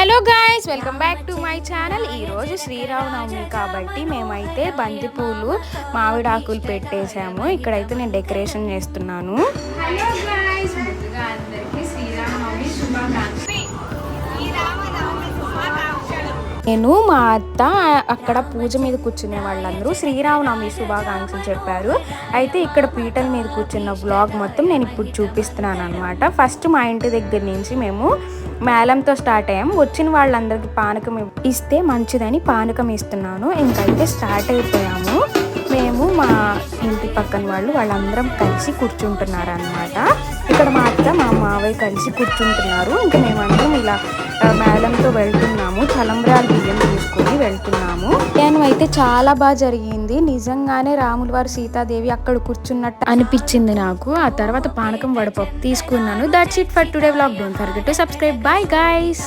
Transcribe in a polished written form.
Hello guys, welcome back to my channel. ఈరోజు శ్రీరామనవమి కాబట్టి మేమైతే బంతిపూలు మామిడాకులు పెట్టేశాము. ఇక్కడైతే నేను డెకరేషన్ చేస్తున్నాను. హలో గాయ్స్, ముందుగా అందరికీ శ్రీరామనవమి శుభాకాంక్షలు. నేను మా అత్త అక్కడ పూజ మీద కూర్చునే వాళ్ళందరూ శ్రీరామనవమి శుభాకాంక్షలు చెప్పారు. అయితే ఇక్కడ పీటల మీద కూర్చున్న వ్లాగ్ మొత్తం నేను ఇప్పుడు చూపిస్తున్నాను అనమాట. ఫస్ట్ మా ఇంటి దగ్గర నుంచి మేము మేళంతో స్టార్ట్ అయ్యాము. వచ్చిన వాళ్ళందరికీ పానకం ఇస్తే మంచిదని పానకం ఇస్తున్నాను. ఇంకైతే స్టార్ట్ అయిపోయాము. మేము మా ఇంటి పక్కన వాళ్ళందరం కలిసి కూర్చుంటున్నారు అనమాట. ఇక్కడ మా అత్త మా మావయ్య కలిసి కూర్చుంటున్నారు. ఇంకా మేమందరం ఇలా మేళంతో వెళ్తున్నాము. తలంబ్రాలు బియ్యం తీసుకొని వెళ్తున్నాము. నేను అయితే చాలా బాగా జరిగింది. నిజంగానే రాముల వారు సీతాదేవి అక్కడ కూర్చున్నట్టు అనిపించింది నాకు. ఆ తర్వాత పానకం వడపప్పు తీసుకున్నాను. That's it for today vlog. Don't forget to subscribe. Bye guys.